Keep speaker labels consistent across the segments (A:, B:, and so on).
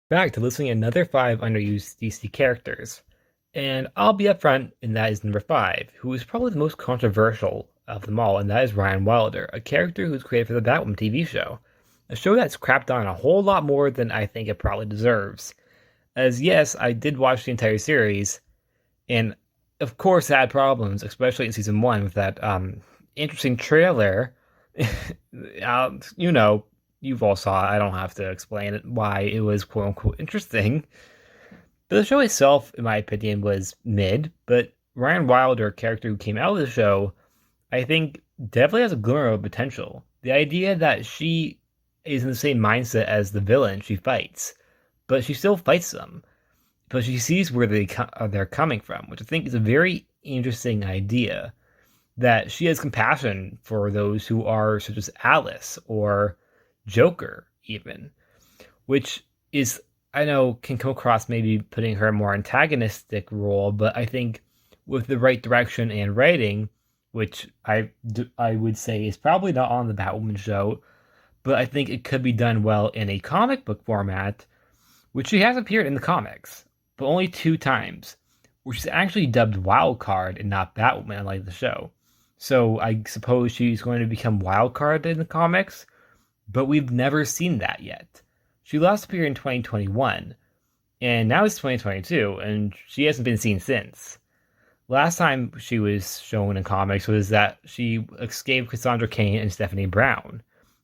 A: Back to listing another 5 underused DC characters. And I'll be upfront, and that is number 5, who is probably the most controversial of them all, and that is Ryan Wilder, a character who's created for the Batwoman TV show. A show that's crapped on a whole lot more than I think it probably deserves. As yes, I did watch the entire series, and of course it had problems, especially in season 1 with that interesting trailer. You know, you've all saw it. I don't have to explain it why it was quote unquote interesting. But the show itself, in my opinion, was mid. But Ryan Wilder, a character who came out of the show, I think definitely has a glimmer of potential. The idea that she is in the same mindset as the villain she fights, but she still fights them, but she sees where they're coming from, which I think is a very interesting idea. That she has compassion for those who are such as Alice or Joker, even, which is, I know, can come across maybe putting her in a more antagonistic role, but I think with the right direction and writing, which I would say is probably not on the Batwoman show, but I think it could be done well in a comic book format, which she has appeared in the comics, but only 2 times, which is actually dubbed Wildcard and not Batwoman, like the show. So I suppose she's going to become Wildcard in the comics, but we've never seen that yet. She last appeared in 2021, and now it's 2022, and she hasn't been seen since. Last time she was shown in comics was that she escaped Cassandra Cain and Stephanie Brown,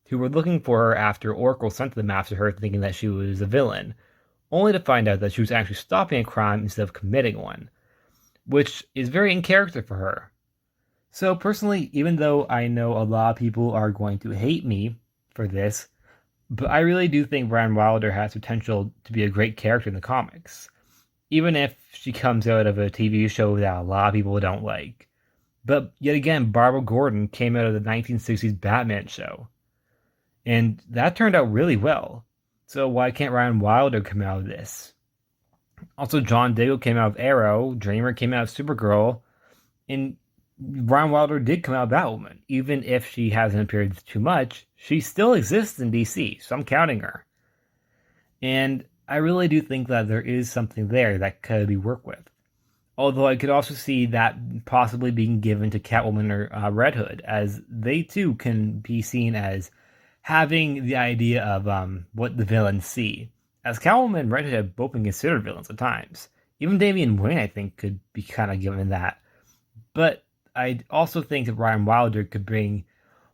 A: who were looking for her after Oracle sent them after her thinking that she was a villain, only to find out that she was actually stopping a crime instead of committing one, which is very in character for her. So personally, even though I know a lot of people are going to hate me for this, but I really do think Ryan Wilder has potential to be a great character in the comics, even if she comes out of a TV show that a lot of people don't like. But yet again, Barbara Gordon came out of the 1960s Batman show, and that turned out really well. So why can't Ryan Wilder come out of this? Also, John Diggle came out of Arrow, Dreamer came out of Supergirl, and Ryan Wilder did come out of Batwoman. Even if she hasn't appeared too much, she still exists in DC, so I'm counting her. And I really do think that there is something there that could be worked with. Although I could also see that possibly being given to Catwoman or Red Hood, as they too can be seen as having the idea of what the villains see. As Catwoman and Red Hood have both been considered villains at times. Even Damian Wayne, I think, could be kind of given that. But I also think that Ryan Wilder could bring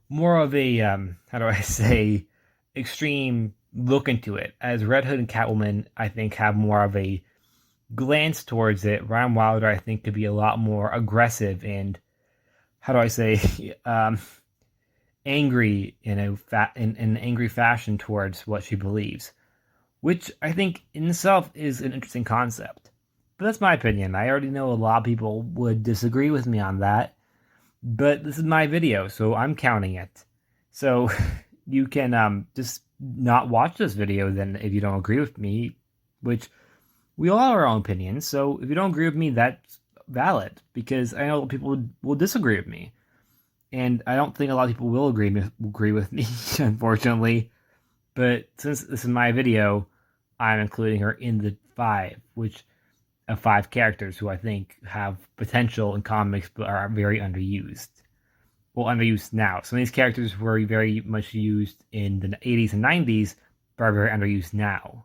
A: more of a, how do I say, extreme look into it. As Red Hood and Catwoman, I think, have more of a glance towards it. Ryan Wilder, I think, could be a lot more aggressive and, how do I say, angry in an angry fashion towards what she believes, which I think in itself is an interesting concept. But that's my opinion. I already know a lot of people would disagree with me on that, but this is my video, so I'm counting it. So you can just not watch this video then if you don't agree with me, which we all have our own opinions. So if you don't agree with me, that's valid, because I know people will disagree with me. And I don't think a lot of people will agree with me, unfortunately. But since this is my video, I'm including her in the 5, which of 5 characters who I think have potential in comics but are very underused. Well, underused now. Some of these characters were very much used in the 80s and 90s, but are very underused now.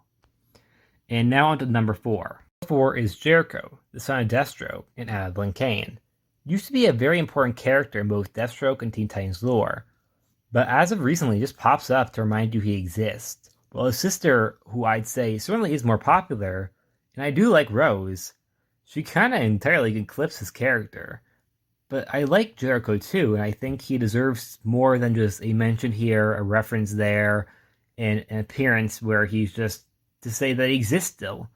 A: And now on to number 4. Number 4 is Jericho, the son of Deathstroke and Adeline Kane. Used to be a very important character in both Deathstroke and Teen Titans lore, but as of recently just pops up to remind you he exists. Well, his sister, who I'd say certainly is more popular, and I do like Rose, she kind of entirely eclipses his character. But I like Jericho too, and I think he deserves more than just a mention here, a reference there, and an appearance where he's just to say that he exists still.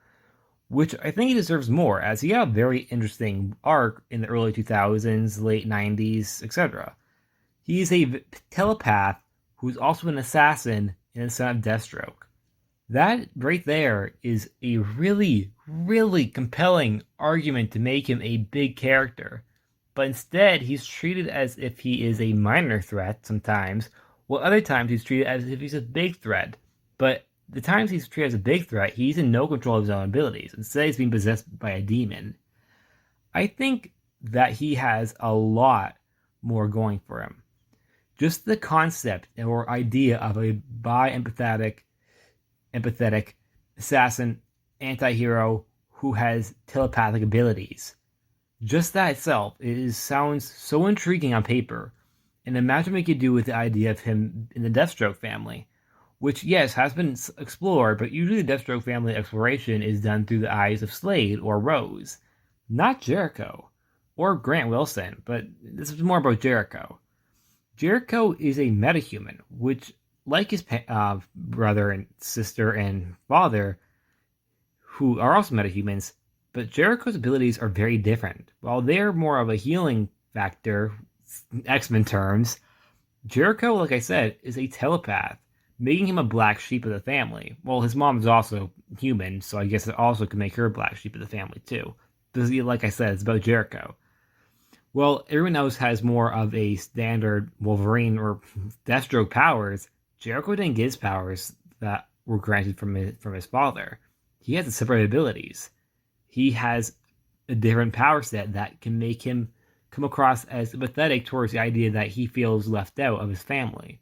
A: Which I think he deserves more, as he had a very interesting arc in the early 2000s, late 90s, etc. He is a telepath who's also an assassin and a son of Deathstroke. That right there is a really, really compelling argument to make him a big character. But instead, he's treated as if he is a minor threat sometimes, while other times he's treated as if he's a big threat. But the times he's treated as a big threat, he's in no control of his own abilities. Instead, he's being possessed by a demon. I think that he has a lot more going for him. Just the concept or idea of a empathetic assassin anti-hero who has telepathic abilities. Just that itself sounds so intriguing on paper. And imagine what you could do with the idea of him in the Deathstroke family, which, yes, has been explored, but usually the Deathstroke family exploration is done through the eyes of Slade or Rose, not Jericho or Grant Wilson, but this is more about Jericho. Jericho is a metahuman, which, like his brother and sister and father, who are also metahumans, but Jericho's abilities are very different. While they're more of a healing factor, X-Men terms, Jericho, like I said, is a telepath, making him a black sheep of the family. Well, his mom is also human, so I guess it also could make her a black sheep of the family too. Because, like I said, it's about Jericho. Well, everyone else has more of a standard Wolverine or Deathstroke powers. Jericho didn't get his powers that were granted from his father. He has separate abilities. He has a different power set that can make him come across as empathetic towards the idea that he feels left out of his family.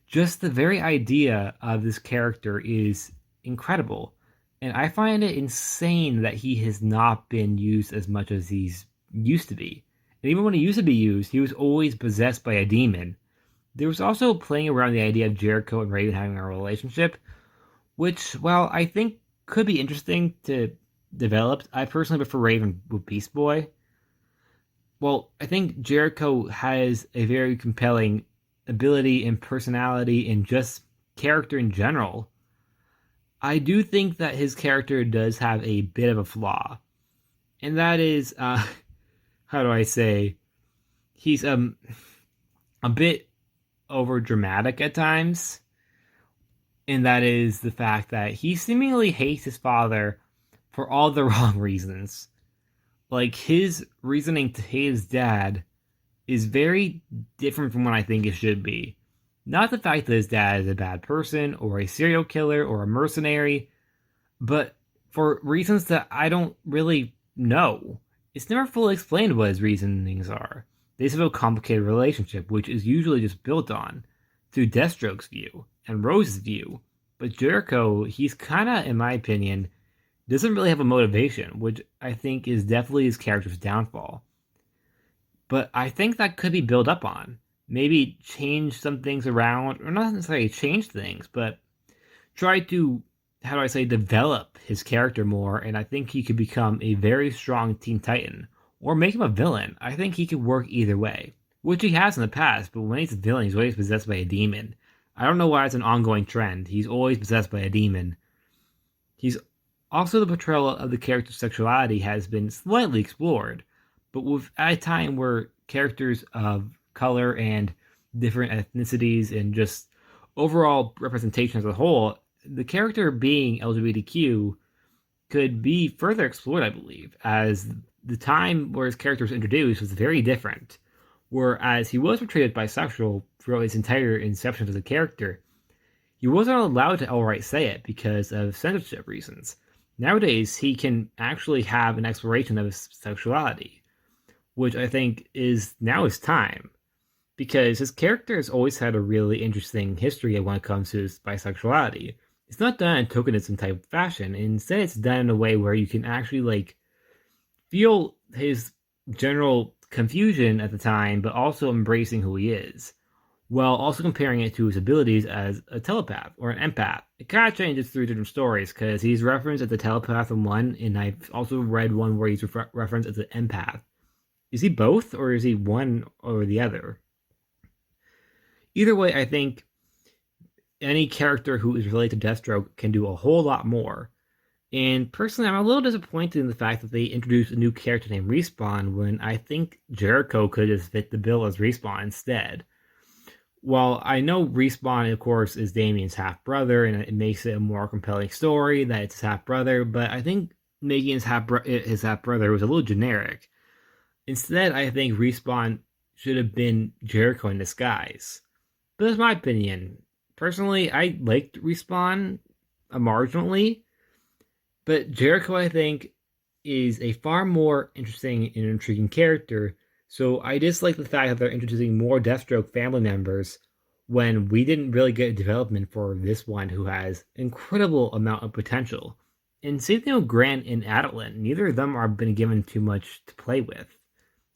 A: Just the very idea of this character is incredible, and I find it insane that he has not been used as much as he's used to be. And even when he used to be used, he was always possessed by a demon. There was also playing around the idea of Jericho and Raven having a relationship, which, well, I think could be interesting to develop. I personally prefer Raven with Beast Boy. Well, I think Jericho has a very compelling ability and personality and just character in general. I do think that his character does have a bit of a flaw. And that is, how do I say, he's a bit over dramatic at times. And that is the fact that he seemingly hates his father for all the wrong reasons. Like, his reasoning to hate his dad is very different from what I think it should be. Not the fact that his dad is a bad person, or a serial killer, or a mercenary, but for reasons that I don't really know. It's never fully explained what his reasonings are. They just have a complicated relationship, which is usually just built on through Deathstroke's view and Rose's view. But Jericho, he's kind of, in my opinion, doesn't really have a motivation, which I think is definitely his character's downfall. But I think that could be built up on. Maybe change some things around, or not necessarily change things, but try to, how do I say, develop his character more, and I think he could become a very strong Teen Titan. Or make him a villain. I think he could work either way. Which he has in the past, but when he's a villain, he's always possessed by a demon. I don't know why it's an ongoing trend. He's always possessed by a demon. He's also, the portrayal of the character's sexuality has been slightly explored, but with at a time where characters of color and different ethnicities and just overall representation as a whole, the character being LGBTQ could be further explored, I believe, as the time where his character was introduced was very different. Whereas he was portrayed as bisexual throughout his entire inception as a character, he wasn't allowed to outright say it because of censorship reasons. Nowadays, he can actually have an exploration of his sexuality, which I think is now his time, because his character has always had a really interesting history when it comes to his bisexuality. It's not done in tokenism type fashion, instead it's done in a way where you can actually feel his general confusion at the time, but also embracing who he is, while also comparing it to his abilities as a telepath or an empath. It kind of changes through different stories, because he's referenced as a telepath in one, and I've also read one where he's referenced as an empath. Is he both, or is he one or the other? Either way, I think any character who is related to Deathstroke can do a whole lot more. And personally, I'm a little disappointed in the fact that they introduced a new character named Respawn when I think Jericho could just fit the bill as Respawn instead. While I know Respawn, of course, is Damien's half-brother, and it makes it a more compelling story that it's his half-brother, but I think making his half-brother was a little generic. Instead, I think Respawn should have been Jericho in disguise. But that's my opinion. Personally, I liked Respawn marginally, but Jericho, I think, is a far more interesting and intriguing character. So I dislike the fact that they're introducing more Deathstroke family members when we didn't really get development for this one who has incredible amount of potential. And same thing with Grant and Adeline. Neither of them are been given too much to play with.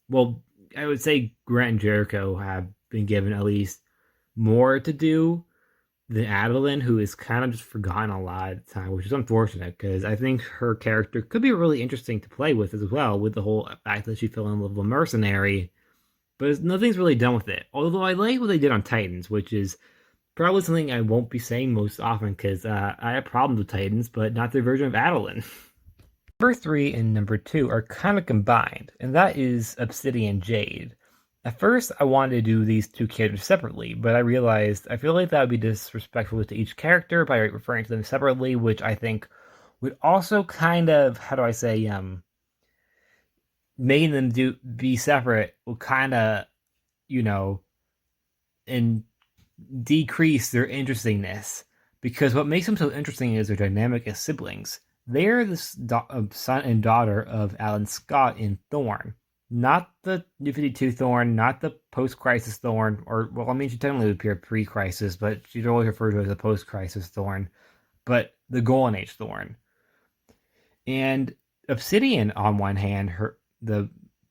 A: Well, I would say Grant and Jericho have been given at least more to do than Adeline, who is kind of just forgotten a lot of the time, which is unfortunate because I think her character could be really interesting to play with as well, with the whole fact that she fell in love with a mercenary, but nothing's really done with it. Although I like what they did on Titans, which is probably something I won't be saying most often because I have problems with Titans, but not their version of Adeline. Number 3 and number 2 are kind of combined, and that is Obsidian Jade. At first, I wanted to do these two characters separately, but I realized I feel like that would be disrespectful to each character by referring to them separately, which I think would also kind of, how do I say, making them be separate will kind of, you know, and decrease their interestingness. Because what makes them so interesting is their dynamic as siblings. They're the son and daughter of Alan Scott in Thorn. Not the New 52 Thorn, not the post-crisis Thorn, or, well, I mean, she technically would appear pre-crisis, but she's always referred to as a post-crisis Thorn, but the Golden Age Thorn. And Obsidian, on one hand, the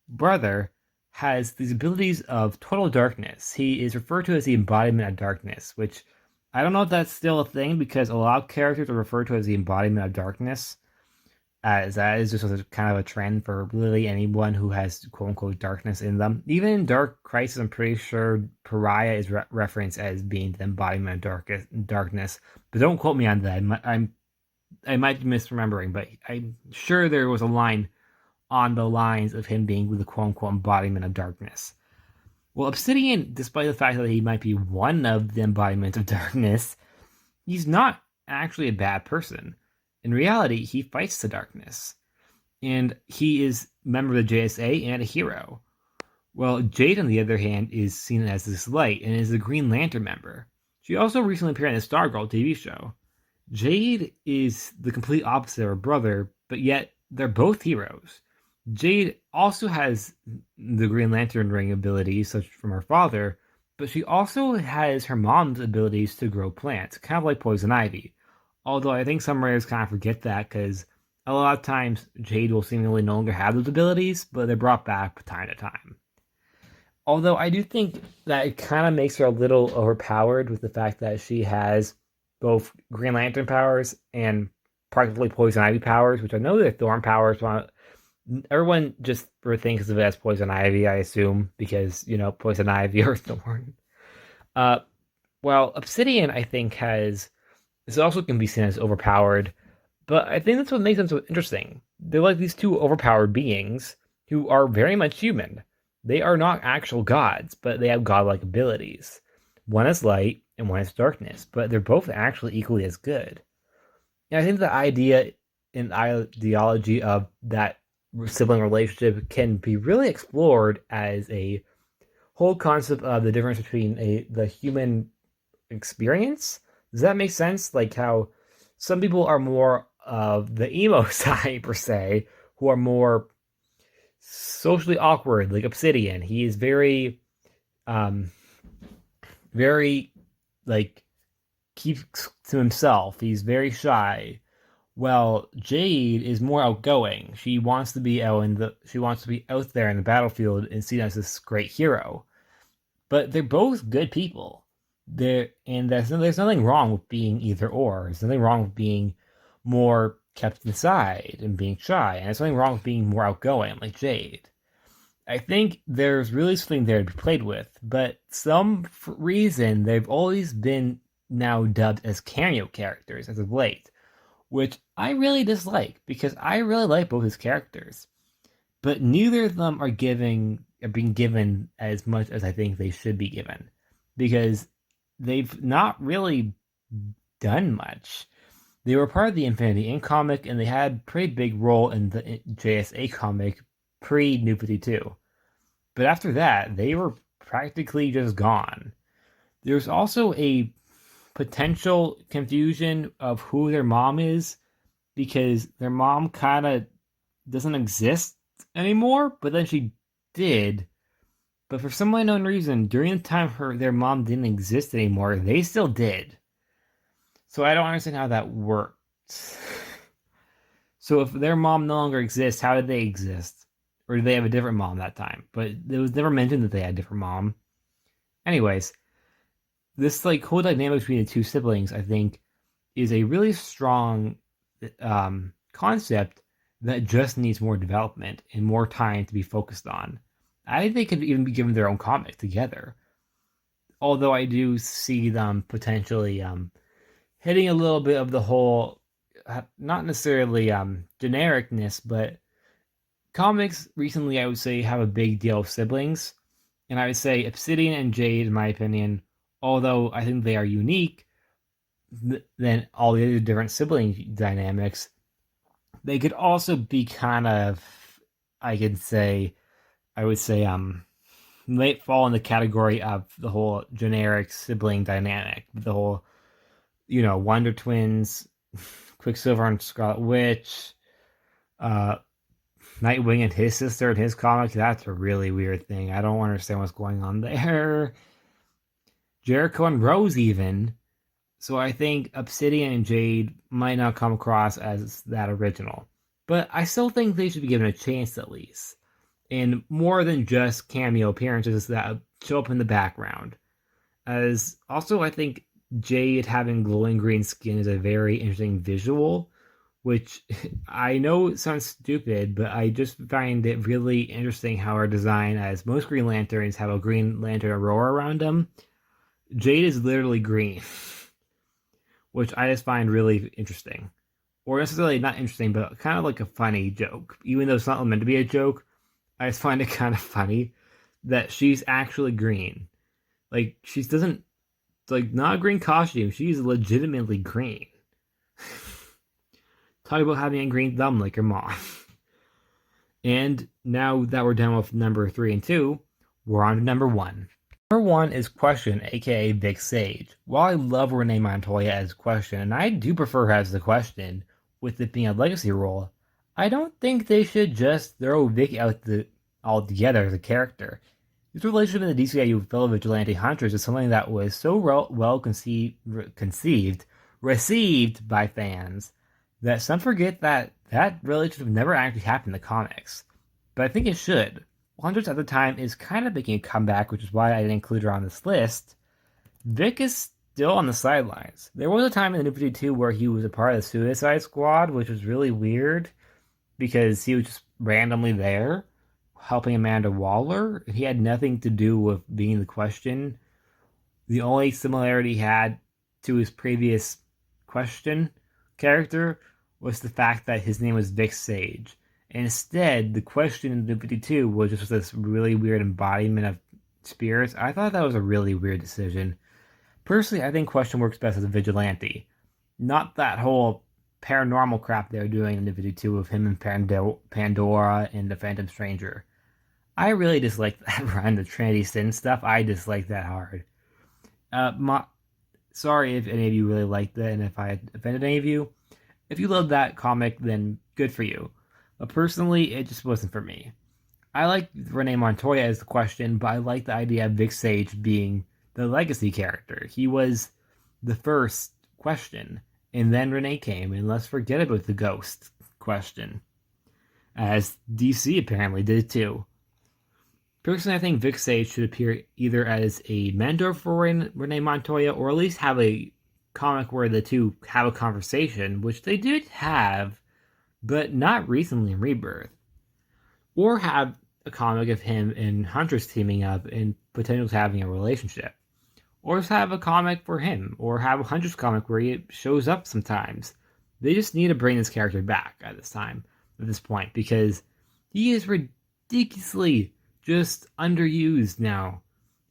A: brother, has these abilities of total darkness. He is referred to as the embodiment of darkness, which I don't know if that's still a thing because a lot of characters are referred to as the embodiment of darkness, as that is just a kind of a trend for really anyone who has quote unquote darkness in them. Even in Dark Crisis, I'm pretty sure Pariah is referenced as being the embodiment of darkness, but don't quote me on that. I might be misremembering, but I'm sure there was a line on the lines of him being the quote unquote embodiment of darkness. Well, Obsidian, despite the fact that he might be one of the embodiments of darkness, he's not actually a bad person. In reality, he fights the darkness. And he is a member of the JSA and a hero. Well, Jade, on the other hand, is seen as this light and is a Green Lantern member. She also recently appeared in the Stargirl TV show. Jade is the complete opposite of her brother, but yet they're both heroes. Jade also has the Green Lantern ring abilities, such from her father, but she also has her mom's abilities to grow plants, kind of like Poison Ivy. Although I think some writers kind of forget that because a lot of times Jade will seemingly no longer have those abilities, but they're brought back from time to time. Although I do think that it kind of makes her a little overpowered with the fact that she has both Green Lantern powers and practically Poison Ivy powers, which I know they're Thorn powers, but everyone just thinks of it as Poison Ivy, I assume, because, Poison Ivy or Thorn. Well, Obsidian, I think, this also can be seen as overpowered, but I think that's what makes them so interesting. They're like these two overpowered beings who are very much human. They are not actual gods, but they have godlike abilities. One is light and one is darkness, but they're both actually equally as good. And I think the idea and ideology of that sibling relationship can be really explored as a whole concept of the difference between the human experience. Does that make sense? Like how some people are more of the emo side, per se, who are more socially awkward, like Obsidian. He is very, very, like, keeps to himself. He's very shy. Well, Jade is more outgoing. She wants to be out there in the battlefield and seen as this great hero. But they're both good people. There's nothing wrong with being either or. There's nothing wrong with being more kept inside and being shy. And there's nothing wrong with being more outgoing, like Jade. I think there's really something there to be played with, but some reason they've always been now dubbed as cameo characters as of late, which I really dislike because I really like both his characters, but neither of them are being given as much as I think they should be given because they've not really done much. They were part of the Infinity Inc. comic and they had a pretty big role in the JSA comic pre-New 52. But after that, they were practically just gone. There's also a potential confusion of who their mom is because their mom kind of doesn't exist anymore, but then she did. But for some unknown reason, during the time their mom didn't exist anymore, they still did. So I don't understand how that works. So if their mom no longer exists, how did they exist? Or did they have a different mom that time? But it was never mentioned that they had a different mom. Anyways, this like whole dynamic between the two siblings, I think, is a really strong concept that just needs more development and more time to be focused on. I think they could even be given their own comic together. Although I do see them potentially hitting a little bit of the whole, not necessarily genericness, but comics recently, I would say, have a big deal of siblings. And I would say Obsidian and Jade, in my opinion, although I think they are unique than all the other different sibling dynamics, they could also be kind of, I would say, might fall in the category of the whole generic sibling dynamic. The whole, Wonder Twins, Quicksilver and Scarlet Witch, Nightwing and his sister and his comic. That's a really weird thing. I don't understand what's going on there. Jericho and Rose even. So I think Obsidian and Jade might not come across as that original. But I still think they should be given a chance at least. And more than just cameo appearances that show up in the background. As also, I think Jade having glowing green skin is a very interesting visual, which I know sounds stupid, but I just find it really interesting how our design, as most Green Lanterns have a Green Lantern aurora around them, Jade is literally green, which I just find really interesting. Or necessarily not interesting, but kind of like a funny joke. Even though it's not meant to be a joke, I just find it kind of funny that she's actually green. Like, she doesn't, like, not a green costume. She's legitimately green. Talk about having a green thumb like your mom. And now that we're done with number 3 and 2, we're on to number 1. Number 1 is Question, aka Vic Sage. While I love Renee Montoya as Question, and I do prefer her as the Question, with it being a legacy role, I don't think they should just throw Vic out altogether as a character. His relationship in the DCIU fellow vigilante hunters is something that was so well received by fans, that some forget that relationship never actually happened in the comics. But I think it should. Hunters at the time is kind of making a comeback, which is why I didn't include her on this list. Vic is still on the sidelines. There was a time in the New 52 where he was a part of the Suicide Squad, which was really weird, because he was just randomly there, helping Amanda Waller. He had nothing to do with being the Question. The only similarity he had to his previous Question character was the fact that his name was Vic Sage. And instead, the Question in the New 52 was just this really weird embodiment of spirits. I thought that was a really weird decision. Personally, I think Question works best as a vigilante. Not that whole paranormal crap they were doing in the 52 with him and Pandora and the Phantom Stranger. I really dislike that run, the Trinity Sin stuff. I dislike that hard. Sorry if any of you really liked that, and if I offended any of you. If you love that comic, then good for you. But personally, it just wasn't for me. I like Renee Montoya as the Question, but I like the idea of Vic Sage being the legacy character. He was the first Question, and then Renee came, and let's forget about the Ghost Question, as DC apparently did too. Personally, I think Vic Sage should appear either as a mentor for Renee Montoya, or at least have a comic where the two have a conversation, which they did have, but not recently in Rebirth. Or have a comic of him and Huntress teaming up and potentially having a relationship. Or just have a comic for him, or have a Huntress comic where he shows up sometimes. They just need to bring this character back at this point, because he is ridiculously just underused now.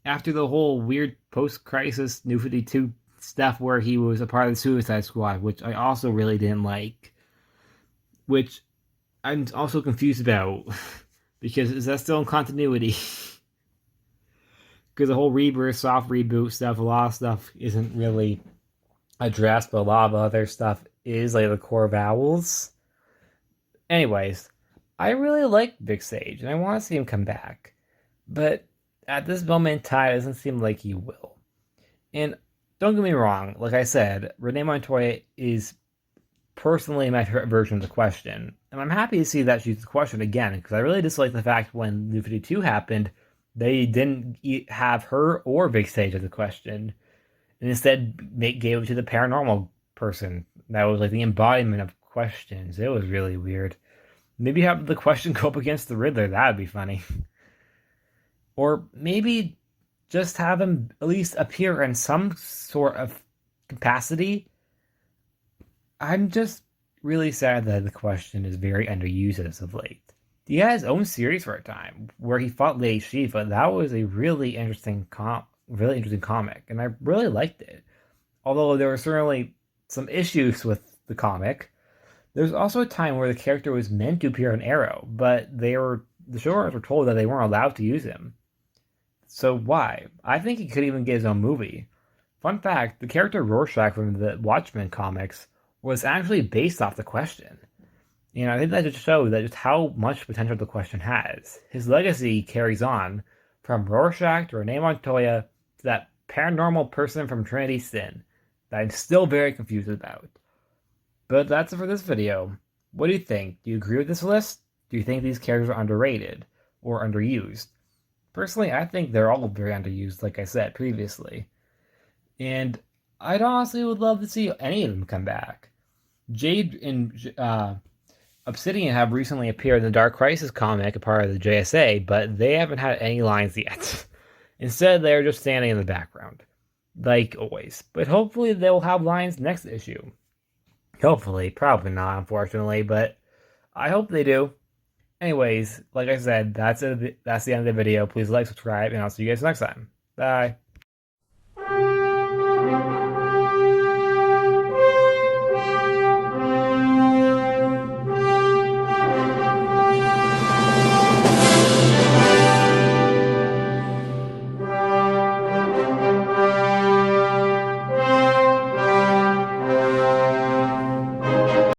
A: After the whole weird post-crisis New 52 stuff where he was a part of the Suicide Squad, which I also really didn't like. Which I'm also confused about, because is that still in continuity? Because the whole Rebirth, soft reboot stuff, a lot of stuff isn't really addressed, but a lot of other stuff is like the core vowels. Anyways, I really like Big Sage, and I want to see him come back. But at this moment in time, it doesn't seem like he will. And don't get me wrong, like I said, Renee Montoya is personally my favorite version of the question. And I'm happy to see that she's the question again, because I really dislike the fact when New 52 happened, they didn't have her or Big Sage as a question, and instead gave it to the paranormal person. That was like the embodiment of questions. It was really weird. Maybe have the question go up against the Riddler. That would be funny. Or maybe just have him at least appear in some sort of capacity. I'm just really sad that the question is very underused as of late. He had his own series for a time where he fought Lady Shiva. That was a really interesting comic, and I really liked it. Although there were certainly some issues with the comic, there was also a time where the character was meant to appear on Arrow, but the showrunners were told that they weren't allowed to use him. So why? I think he could even get his own movie. Fun fact, the character Rorschach from the Watchmen comics was actually based off the question. I think that just shows that just how much potential the question has. His legacy carries on from Rorschach to Renee Montoya to that paranormal person from Trinity Sin that I'm still very confused about. But that's it for this video. What do you think? Do you agree with this list? Do you think these characters are underrated or underused? Personally, I think they're all very underused, like I said previously. And I'd honestly would love to see any of them come back. Jade and Obsidian have recently appeared in the Dark Crisis comic, a part of the JSA, but they haven't had any lines yet. Instead, they're just standing in the background, like always. But hopefully they'll have lines next issue. Hopefully, probably not, unfortunately, but I hope they do. Anyways, like I said, that's the end of the video. Please like, subscribe, and I'll see you guys next time. Bye.